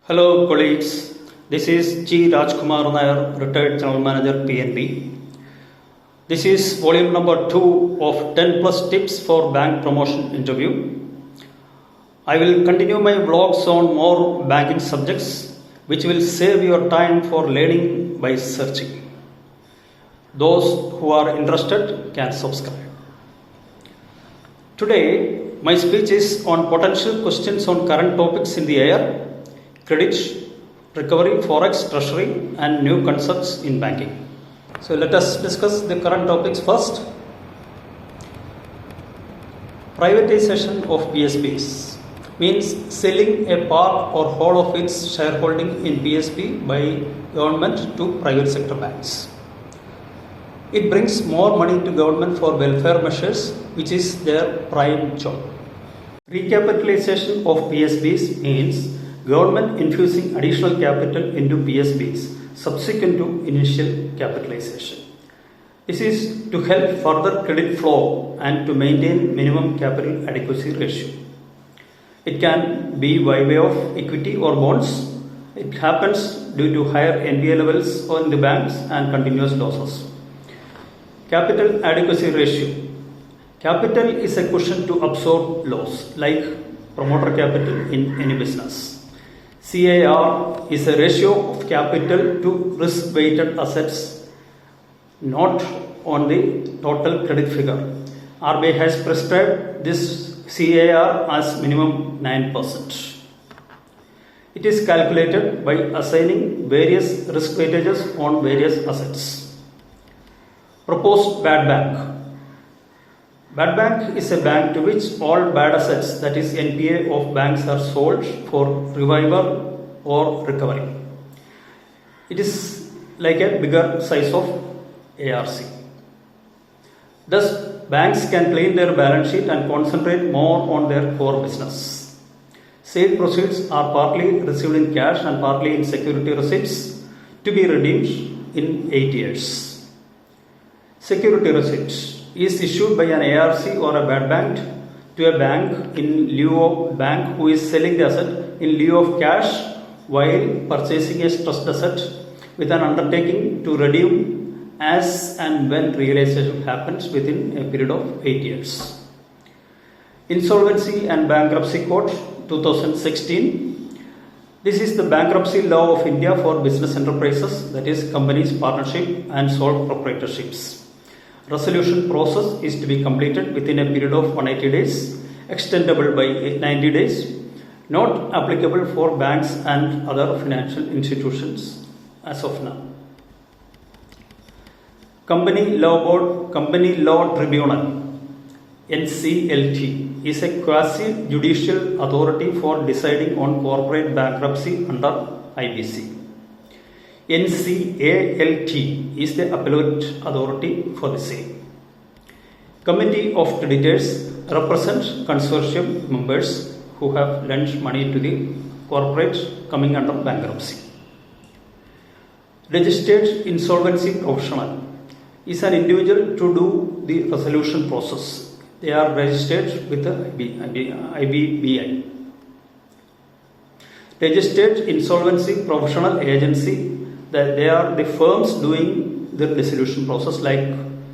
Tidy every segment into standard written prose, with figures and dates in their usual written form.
Hello colleagues, this is G. Rajkumar Nair, retired General Manager PNB. This is volume number 2 of 10 plus tips for bank promotion interview. I will continue my vlogs on more banking subjects which will save your time for learning by searching. Those who are interested can subscribe. Today, my speech is on potential questions on current topics in the air, credit, recovery, forex, treasury, and new concepts in banking. So let us discuss the current topics first. Privatization of PSBs means selling a part or whole of its shareholding in PSB by government to private sector banks. It brings more money to government for welfare measures, which is their prime job. Recapitalization of PSBs means government infusing additional capital into PSBs subsequent to initial capitalization. This is to help further credit flow and to maintain minimum capital adequacy ratio. It can be by way of equity or bonds. It happens due to higher NPA levels in the banks and continuous losses. Capital adequacy ratio. Capital is a cushion to absorb loss, like promoter capital in any business. CAR is a ratio of capital to risk-weighted assets, not on the total credit figure. RBI has prescribed this CAR as minimum 9%. It is calculated by assigning various risk weightages on various assets. Proposed bad bank. Bad bank is a bank to which all bad assets, that is NPA of banks, are sold for revival or recovery. It is like a bigger size of ARC. Thus, banks can clean their balance sheet and concentrate more on their core business. Sale proceeds are partly received in cash and partly in security receipts to be redeemed in 8 years. Security receipt is issued by an ARC or a bad bank to a bank in lieu of bank who is selling the asset in lieu of cash while purchasing a stressed asset with an undertaking to redeem as and when realization happens within a period of 8 years. Insolvency and Bankruptcy Code 2016. This is the bankruptcy law of India for business enterprises, that is companies, partnership and sole proprietorships. Resolution process is to be completed within a period of 180 days, extendable by 90 days, not applicable for banks and other financial institutions as of now. Company Law Board, Company Law Tribunal, NCLT, is a quasi-judicial authority for deciding on corporate bankruptcy under IBC. NCALT is the appellate authority for the same. Committee of Creditors represent consortium members who have lent money to the corporate coming under bankruptcy. Registered insolvency professional is an individual to do the resolution process. They are registered with the IBBI. Registered insolvency professional agency, that they are the firms doing the resolution process, like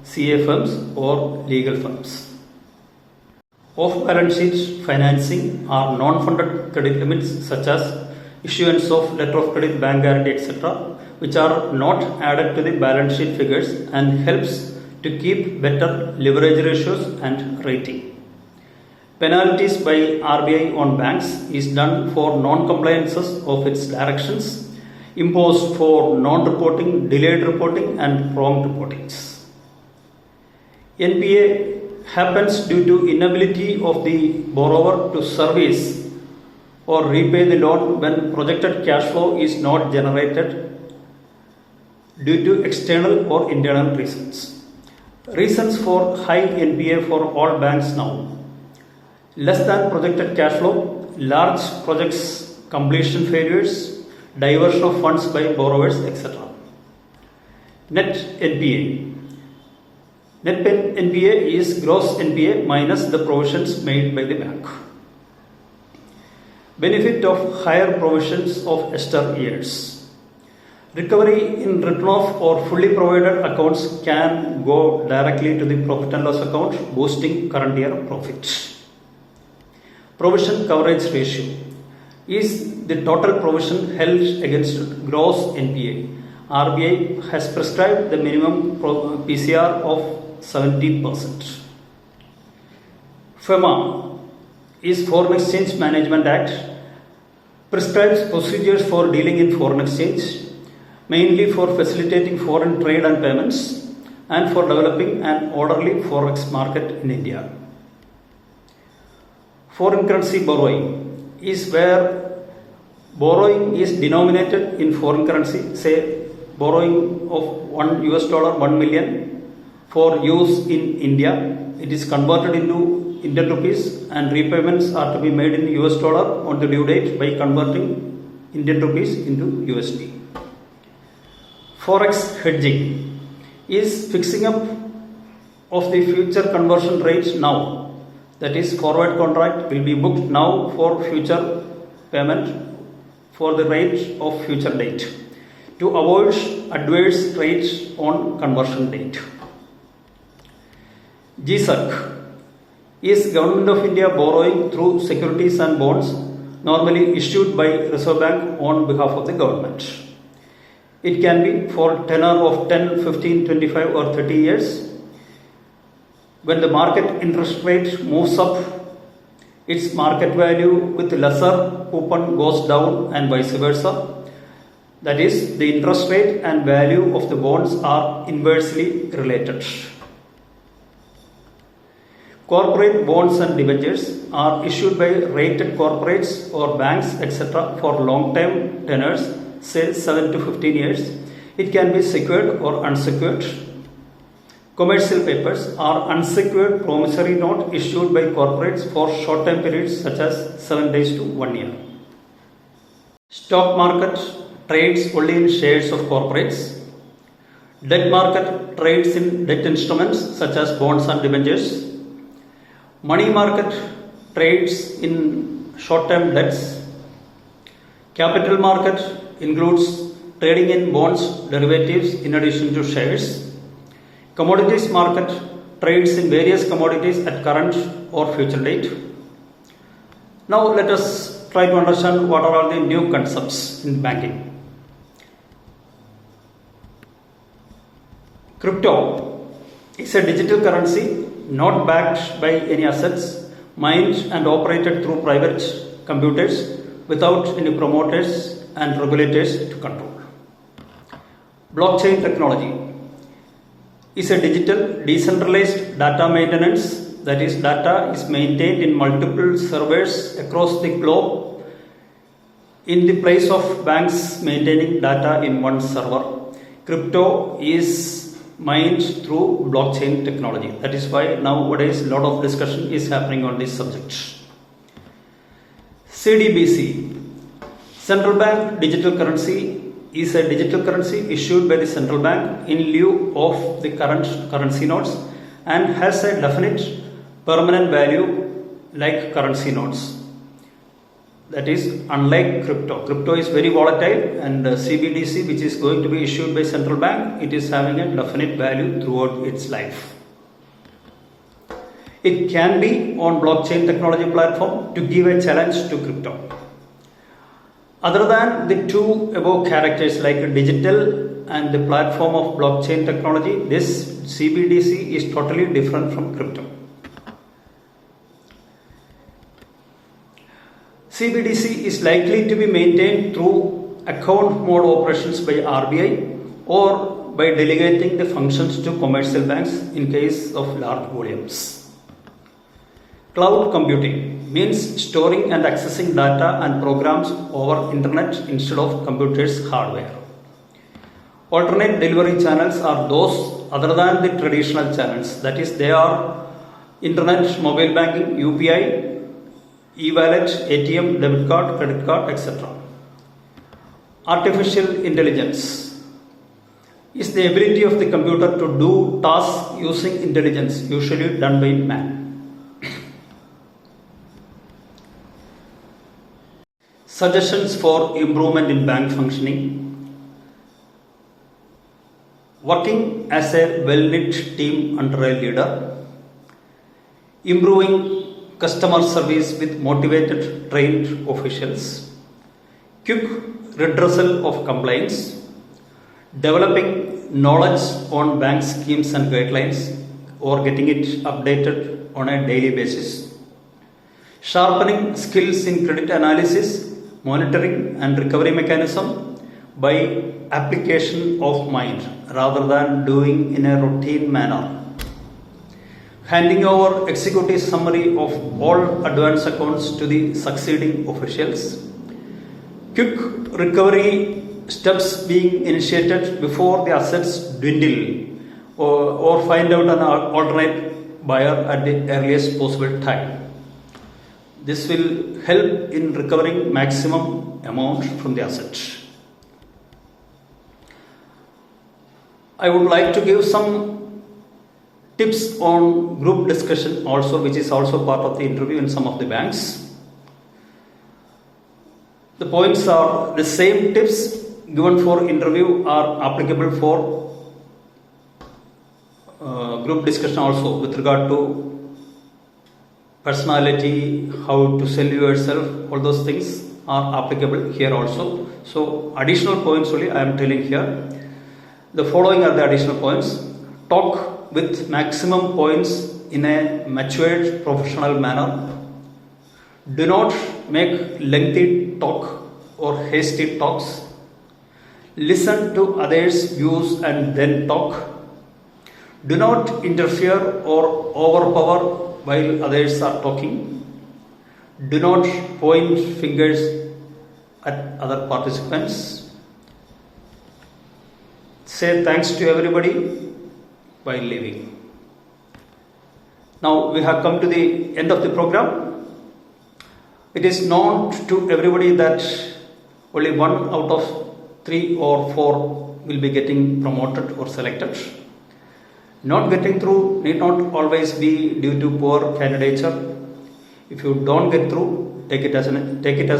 CA firms or legal firms. Off-balance sheet financing are non-funded credit limits such as issuance of letter of credit, bank guarantee, etc., which are not added to the balance sheet figures and helps to keep better leverage ratios and rating. Penalties by RBI on banks is done for non-compliances of its directions, imposed for non-reporting, delayed reporting and wrong reportings. NPA happens due to inability of the borrower to service or repay the loan when projected cash flow is not generated due to external or internal reasons. Reasons for high NPA for all banks now: less than projected cash flow, large projects completion failures, diversion of funds by borrowers, etc. Net NPA. Net NPA is gross NPA minus the provisions made by the bank. Benefit of higher provisions of ester years. Recovery in written off or fully provided accounts can go directly to the profit and loss account, boosting current year profit. Provision coverage ratio is the total provision held against gross NPA. RBI has prescribed the minimum PCR of 70%. FEMA is Foreign Exchange Management Act, prescribes procedures for dealing in foreign exchange, mainly for facilitating foreign trade and payments and for developing an orderly forex market in India. Foreign currency borrowing is where borrowing is denominated in foreign currency, say borrowing of $1 million for use in India. It is converted into Indian rupees and repayments are to be made in US dollar on the due date by converting Indian rupees into USD. Forex hedging is fixing up of the future conversion rate now. That is, forward contract will be booked now for future payment for the rate of future date to avoid adverse rates on conversion date. GSEC is Government of India borrowing through securities and bonds normally issued by Reserve Bank on behalf of the government. It can be for tenor of 10, 15, 25 or 30 years. When the market interest rate moves up, its market value with lesser coupon goes down and vice versa. That is, the interest rate and value of the bonds are inversely related. Corporate bonds and debentures are issued by rated corporates or banks, etc. for long-term tenors, say 7 to 15 years. It can be secured or unsecured. Commercial papers are unsecured promissory note issued by corporates for short-term periods such as 7 days to 1 year. Stock market trades only in shares of corporates. Debt market trades in debt instruments such as bonds and debentures. Money market trades in short-term debts. Capital market includes trading in bonds, derivatives in addition to shares. Commodities market trades in various commodities at current or future date. Now let us try to understand what are all the new concepts in banking. Crypto is a digital currency not backed by any assets, mined and operated through private computers without any promoters and regulators to control. Blockchain technology is a digital decentralized data maintenance, that is, data is maintained in multiple servers across the globe in the place of banks maintaining data in one server. Crypto is mined through blockchain technology. That is why nowadays a lot of discussion is happening on this subject. CDBC, Central Bank Digital Currency, is a digital currency issued by the central bank in lieu of the current currency notes and has a definite permanent value like currency notes. That is, unlike crypto. Crypto is very volatile, and CBDC, which is going to be issued by central bank, it is having a definite value throughout its life. It can be on blockchain technology platform to give a challenge to crypto. Other than the two above characters like digital and the platform of blockchain technology, this CBDC is totally different from crypto. CBDC is likely to be maintained through account mode operations by RBI or by delegating the functions to commercial banks in case of large volumes. Cloud computing means storing and accessing data and programs over internet instead of computers' hardware. Alternate delivery channels are those other than the traditional channels, that is, they are internet, mobile banking, UPI, e-wallet, ATM, debit card, credit card, etc. Artificial intelligence is the ability of the computer to do tasks using intelligence, usually done by man. Suggestions for improvement in bank functioning. Working as a well-knit team under a leader. Improving customer service with motivated, trained officials. Quick redressal of complaints. Developing knowledge on bank schemes and guidelines or getting it updated on a daily basis. Sharpening skills in credit analysis, monitoring and recovery mechanism by application of mind rather than doing in a routine manner. Handing over executive summary of all advance accounts to the succeeding officials. Quick recovery steps being initiated before the assets dwindle or find out an alternate buyer at the earliest possible time. This will help in recovering maximum amount from the asset. I would like to give some tips on group discussion also, which is also part of the interview in some of the banks. The points are the same tips given for interview are applicable for group discussion also with regard to personality, how to sell yourself, all those things are applicable here also. So additional points only I am telling here. The following are the additional points. Talk with maximum points in a matured professional manner. Do not make lengthy talk or hasty talks. Listen to others' views and then talk. Do not interfere or overpower while others are talking. Do not point fingers at other participants. Say thanks to everybody while leaving. Now we have come to the end of the program. It is known to everybody that only 1 out of 3 or 4 will be getting promoted or selected. Not getting through need not always be due to poor candidature. If you don't get through, take it as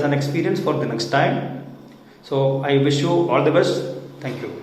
an experience for the next time. So I wish you all the best. Thank you.